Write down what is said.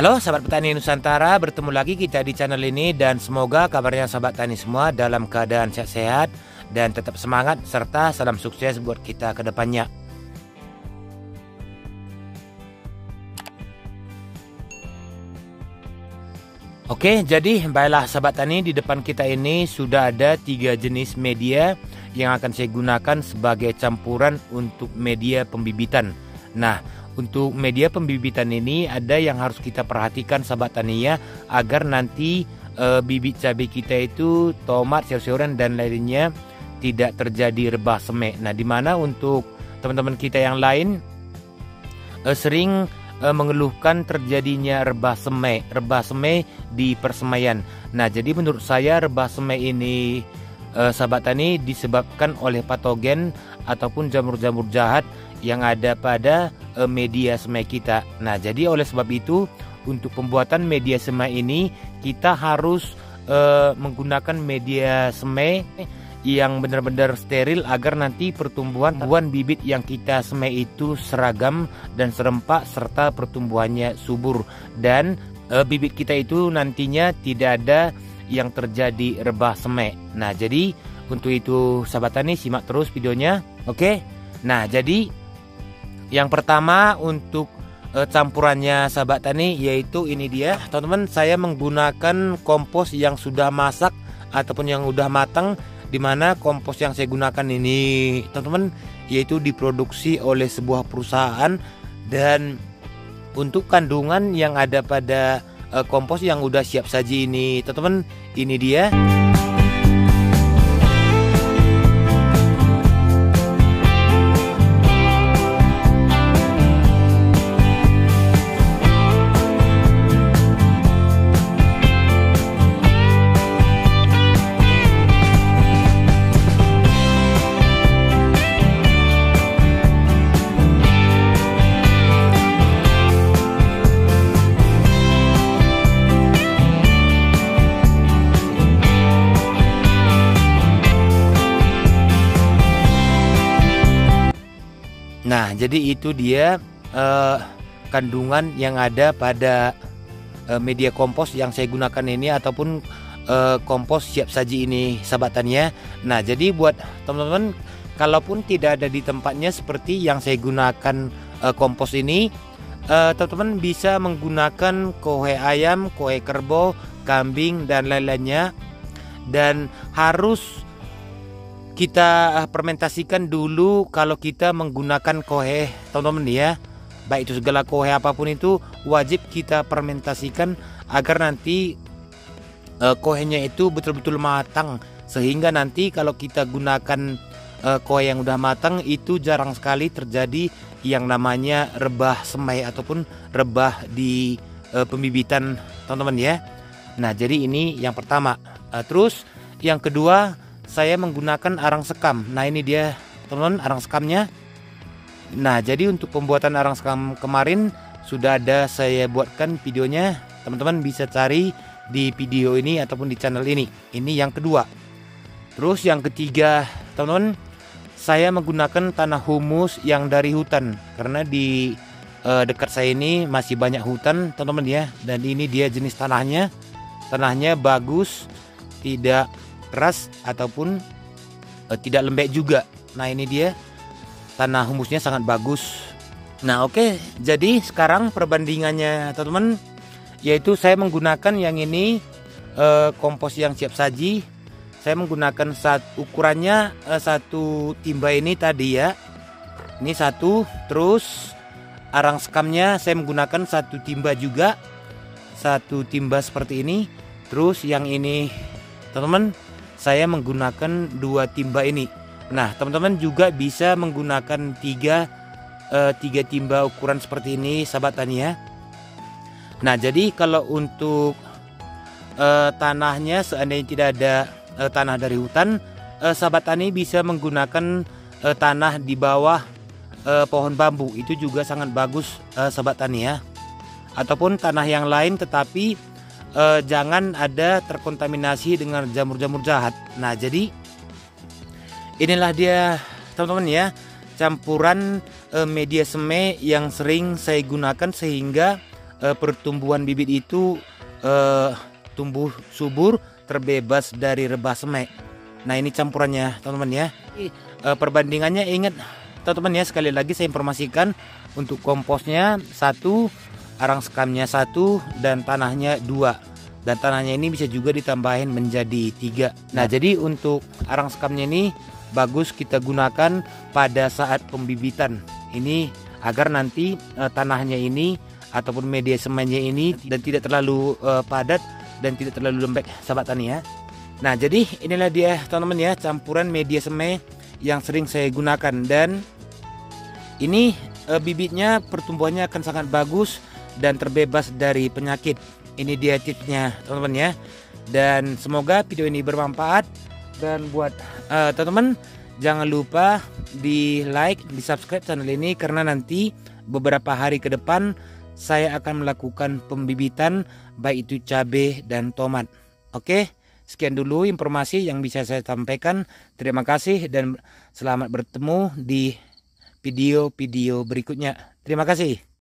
Halo sahabat petani Nusantara, bertemu lagi kita di channel ini dan semoga kabarnya sahabat tani semua dalam keadaan sehat-sehat dan tetap semangat serta salam sukses buat kita ke depannya. Oke, jadi baiklah sahabat tani, di depan kita ini sudah ada 3 jenis media yang akan saya gunakan sebagai campuran untuk media pembibitan. Nah, untuk media pembibitan ini ada yang harus kita perhatikan sahabat tani ya, agar nanti bibit cabai kita itu tomat, sayur-sayuran dan lainnya tidak terjadi rebah semai. Nah, dimana untuk teman-teman kita yang lain sering mengeluhkan terjadinya rebah semai di persemaian. Nah, jadi menurut saya rebah semai ini sahabat tani disebabkan oleh patogen ataupun jamur-jamur jahat yang ada pada media semai kita. Nah, jadi oleh sebab itu untuk pembuatan media semai ini kita harus menggunakan media semai yang benar-benar steril agar nanti pertumbuhan bibit yang kita semai itu seragam dan serempak serta pertumbuhannya subur dan bibit kita itu nantinya tidak ada yang terjadi rebah semai. Nah, jadi untuk itu sahabat tani simak terus videonya. Oke. Nah, jadi yang pertama untuk campurannya sahabat tani yaitu ini dia. Teman-teman, saya menggunakan kompos yang sudah masak ataupun yang udah matang, dimana kompos yang saya gunakan ini teman-teman yaitu diproduksi oleh sebuah perusahaan, dan untuk kandungan yang ada pada kompos yang udah siap saji ini teman-teman, ini dia. Nah, jadi itu dia kandungan yang ada pada media kompos yang saya gunakan ini ataupun kompos siap saji ini sahabat tani ya. Nah, jadi buat teman-teman kalaupun tidak ada di tempatnya seperti yang saya gunakan kompos ini, teman-teman bisa menggunakan kohe ayam, kohe kerbau, kambing dan lain-lainnya, dan harus kita fermentasikan dulu kalau kita menggunakan kohe teman-teman ya. Baik itu segala kohe apapun itu wajib kita fermentasikan agar nanti kohenya itu betul-betul matang, sehingga nanti kalau kita gunakan kohe yang udah matang itu jarang sekali terjadi yang namanya rebah semai ataupun rebah di pembibitan teman-teman ya. Nah, jadi ini yang pertama. Terus yang kedua, saya menggunakan arang sekam. Nah, ini dia teman-teman arang sekamnya. Nah, jadi untuk pembuatan arang sekam kemarin sudah ada saya buatkan videonya. Teman-teman bisa cari di video ini ataupun di channel ini. Ini yang kedua. Terus yang ketiga teman-teman, saya menggunakan tanah humus yang dari hutan, karena di dekat saya ini masih banyak hutan teman-teman ya. Dan ini dia jenis tanahnya. Tanahnya bagus, tidak keras ataupun tidak lembek juga. Nah, ini dia tanah humusnya sangat bagus. Nah, oke, jadi sekarang perbandingannya teman-teman, yaitu saya menggunakan yang ini kompos yang siap saji. Saya menggunakan ukurannya satu timba ini tadi ya. Ini satu, terus arang sekamnya saya menggunakan satu timba juga, satu timba seperti ini. Terus yang ini teman-teman, saya menggunakan 2 timba ini. Nah teman-teman juga bisa menggunakan 3 timba ukuran seperti ini sahabat tani ya. Nah jadi kalau untuk tanahnya seandainya tidak ada tanah dari hutan, sahabat tani bisa menggunakan tanah di bawah pohon bambu, itu juga sangat bagus sahabat tani ya. Ataupun tanah yang lain, tetapi jangan ada terkontaminasi dengan jamur-jamur jahat. Nah jadi inilah dia teman-teman ya, campuran media semai yang sering saya gunakan sehingga pertumbuhan bibit itu tumbuh subur, terbebas dari rebah semai. Nah ini campurannya teman-teman ya. Perbandingannya ingat teman-teman ya, sekali lagi saya informasikan, untuk komposnya 1, arang sekamnya 1, dan tanahnya 2. Dan tanahnya ini bisa juga ditambahin menjadi 3. Nah jadi untuk arang sekamnya ini bagus kita gunakan pada saat pembibitan ini, agar nanti tanahnya ini ataupun media semainya ini dan tidak terlalu padat dan tidak terlalu lembek sahabat tani ya. Nah jadi inilah dia teman-teman ya, campuran media semai yang sering saya gunakan, dan ini bibitnya pertumbuhannya akan sangat bagus dan terbebas dari penyakit. Ini dia tipsnya teman-teman ya, dan semoga video ini bermanfaat. Dan buat teman-teman jangan lupa di like, di subscribe channel ini, karena nanti beberapa hari ke depan saya akan melakukan pembibitan baik itu cabai dan tomat. Oke, sekian dulu informasi yang bisa saya sampaikan. Terima kasih dan selamat bertemu di video-video berikutnya. Terima kasih.